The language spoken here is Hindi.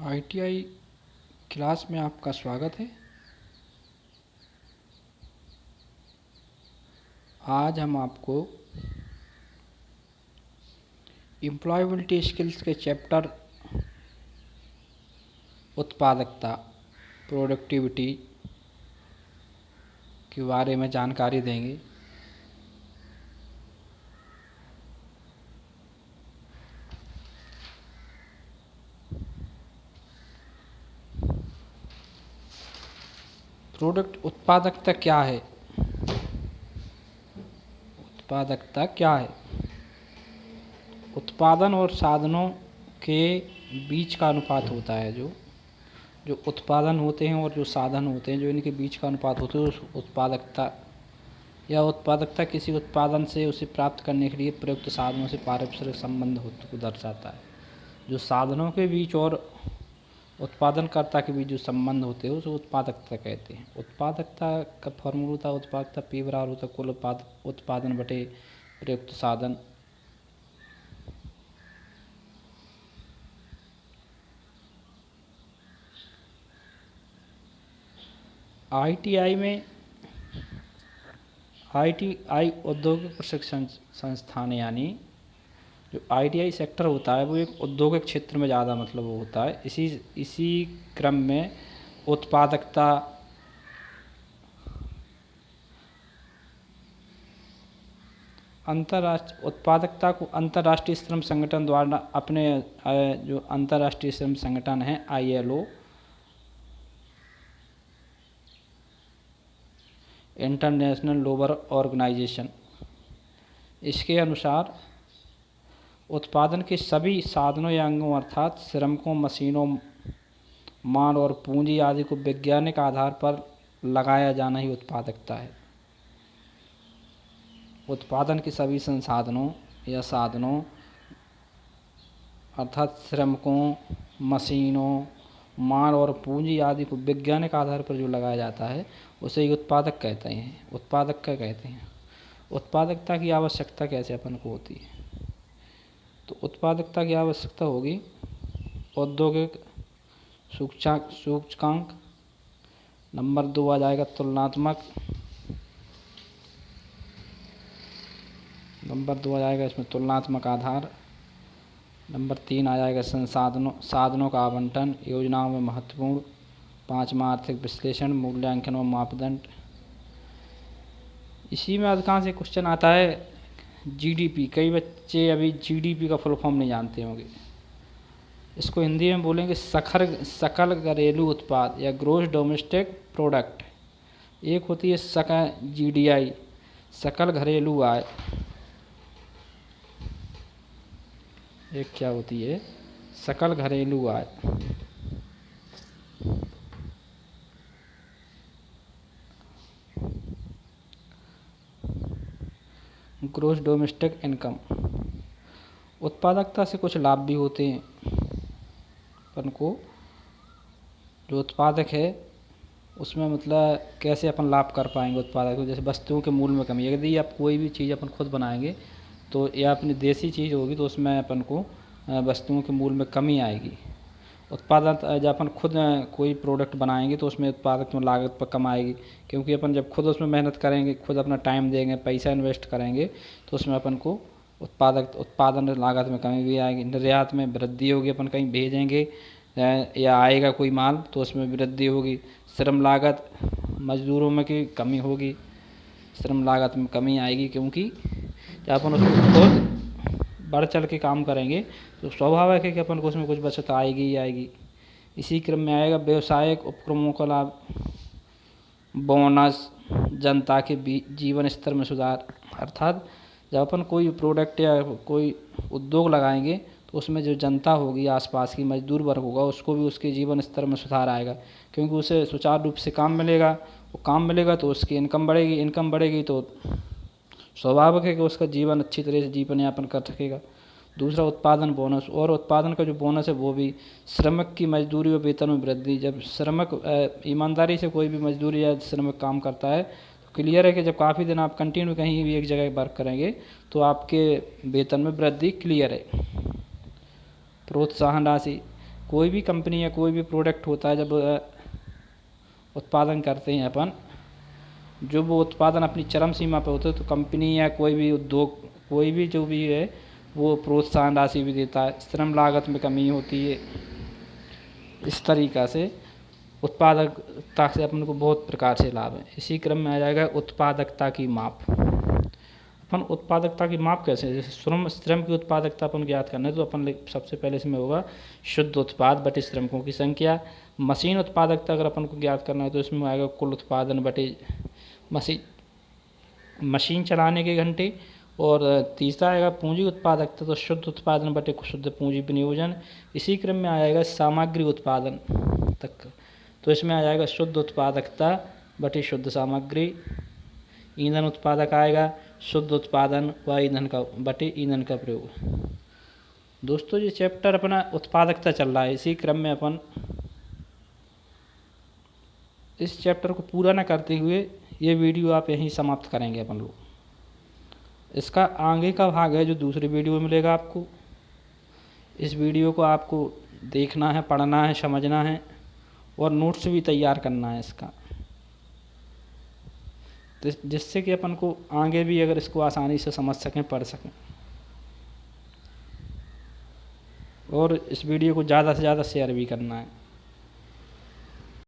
आईटीआई क्लास में आपका स्वागत है। आज हम आपको एम्प्लॉयबिलिटी स्किल्स के चैप्टर उत्पादकता प्रोडक्टिविटी के बारे में जानकारी देंगे। उत्पादकता क्या है? उत्पादकता क्या है? उत्पादन और साधनों के बीच का अनुपात होता है। जो उत्पादन होते हैं और जो साधन होते हैं, जो इनके बीच का अनुपात होता है, उस उत्पादकता किसी उत्पादन से उसे प्राप्त करने के लिए प्रयुक्त साधनों से पारस्परिक संबंध को दर्शाता है। जो साधनों के बीच और उत्पादनकर्ता के बीच जो संबंध होते हैं उसे उत्पादकता कहते हैं। उत्पादकता का फॉर्मूला होता है उत्पादकता P बराबर होता है कुल उत्पादन बटे प्रयुक्त साधन। आईटीआई में आईटीआई औद्योगिक प्रशिक्षण संस्थान यानी जो आईटीआई सेक्टर होता है वो एक औद्योगिक क्षेत्र में ज़्यादा मतलब वो होता है। इसी क्रम में उत्पादकता को अंतर्राष्ट्रीय श्रम संगठन द्वारा अपने जो अंतर्राष्ट्रीय श्रम संगठन है ILO इंटरनेशनल लेबर ऑर्गेनाइजेशन, इसके अनुसार उत्पादन के सभी साधनों या अंगों अर्थात श्रमिकों, मशीनों, माल और पूंजी आदि को वैज्ञानिक आधार पर लगाया जाना ही उत्पादकता है। उत्पादन के सभी संसाधनों या साधनों अर्थात श्रमिकों, मशीनों, माल और पूंजी आदि को वैज्ञानिक आधार पर जो लगाया जाता है उसे ही उत्पादक कहते हैं। उत्पादकता की आवश्यकता कैसे अपन को होती है? तो उत्पादकता की आवश्यकता होगी औद्योगिक सूचकांक, नंबर 2 आ जाएगा तुलनात्मक, नंबर 2 आ जाएगा इसमें तुलनात्मक आधार, नंबर 3 आ जाएगा साधनों का आवंटन, योजनाओं में महत्वपूर्ण, 5वां आर्थिक विश्लेषण, मूल्यांकन व मापदंड। इसी में अधिकांश एक क्वेश्चन आता है GDP। कई बच्चे अभी GDP का फुल फॉर्म नहीं जानते होंगे। इसको हिंदी में बोलेंगे सकल घरेलू उत्पाद या ग्रोस डोमेस्टिक प्रोडक्ट। एक होती है GDI सकल घरेलू आय, एक क्या होती है सकल घरेलू आय। Gross domestic income. उत्पादकता से कुछ लाभ भी होते हैं अपन को। जो उत्पादक है उसमें मतलब कैसे अपन लाभ कर पाएंगे उत्पादक को, जैसे वस्तुओं के मूल्य में कमी। यदि आप कोई भी चीज़ अपन खुद बनाएंगे तो या अपनी देसी चीज़ होगी तो उसमें अपन को वस्तुओं के मूल्य में कमी आएगी। उत्पादन जब अपन खुद कोई प्रोडक्ट बनाएंगे तो उसमें उत्पादक में लागत पर कम आएगी, क्योंकि अपन जब खुद उसमें मेहनत करेंगे, खुद अपना टाइम देंगे, पैसा इन्वेस्ट करेंगे तो उसमें अपन को उत्पादन लागत में कमी भी आएगी। निर्यात में वृद्धि होगी, अपन कहीं भेजेंगे या आएगा कोई माल तो उसमें वृद्धि होगी। श्रम लागत, मजदूरों में की कमी होगी, श्रम लागत में कमी आएगी, क्योंकि जब अपन उसको खुद बढ़ चढ़ के काम करेंगे तो स्वाभाविक है कि अपन को उसमें कुछ बचत आएगी ही आएगी। इसी क्रम में आएगा व्यवसायिक उपक्रमों का लाभ, बोनस, जनता के जीवन स्तर में सुधार। अर्थात जब अपन कोई प्रोडक्ट या कोई उद्योग लगाएंगे तो उसमें जो जनता होगी, आसपास की मजदूर वर्ग होगा, उसको भी उसके जीवन स्तर में सुधार आएगा, क्योंकि उसे सुचारू रूप से काम मिलेगा। वो काम मिलेगा तो उसकी इनकम बढ़ेगी तो स्वाभाविक है कि उसका जीवन अच्छी तरह से जीवन यापन कर सकेगा। दूसरा उत्पादन बोनस, और उत्पादन का जो बोनस है वो भी श्रमिक की मजदूरी और वेतन में वृद्धि। जब श्रमिक ईमानदारी से कोई भी मजदूरी या श्रमिक काम करता है तो क्लियर है कि जब काफ़ी दिन आप कंटिन्यू कहीं भी एक जगह वर्क करेंगे तो आपके वेतन में वृद्धि क्लियर है। प्रोत्साहन राशि, कोई भी कंपनी या कोई भी प्रोडक्ट होता है, जब उत्पादन करते हैं अपन, जो वो उत्पादन अपनी चरम सीमा पे होता है तो कंपनी या कोई भी उद्योग, कोई भी जो भी है, वो प्रोत्साहन राशि भी देता है, श्रम लागत में कमी होती है। इस तरीक़ा से उत्पादकता से अपन को बहुत प्रकार से लाभ है। इसी क्रम में आ जाएगा उत्पादकता की माप। अपन उत्पादकता की माप कैसे, जैसे श्रम की उत्पादकता अपन ज्ञात करना है तो अपन सबसे पहले इसमें होगा शुद्ध उत्पाद बटे श्रमिकों की संख्या। मशीन उत्पादकता अगर अपन को ज्ञात करना है तो इसमें आएगा कुल उत्पादन बटे मशीन चलाने के घंटे। और तीसरा आएगा पूंजी उत्पादकता, तो शुद्ध उत्पादन बटे शुद्ध पूंजी विनियोजन। इसी क्रम में आ जाएगा सामग्री उत्पादन तक, तो इसमें आ जाएगा शुद्ध उत्पादकता बटे शुद्ध सामग्री। ईंधन उत्पादक आएगा शुद्ध उत्पादन व ईंधन का बटे ईंधन का प्रयोग। दोस्तों ये चैप्टर अपना उत्पादकता चल रहा है, इसी क्रम में अपन इस चैप्टर को पूरा न करते हुए ये वीडियो आप यहीं समाप्त करेंगे अपन लोग। इसका आगे का भाग है जो दूसरे वीडियो में मिलेगा आपको। इस वीडियो को आपको देखना है, पढ़ना है, समझना है और नोट्स भी तैयार करना है इसका, जिससे कि अपन को आगे भी अगर इसको आसानी से समझ सकें, पढ़ सकें। और इस वीडियो को ज़्यादा से ज़्यादा शेयर भी करना है।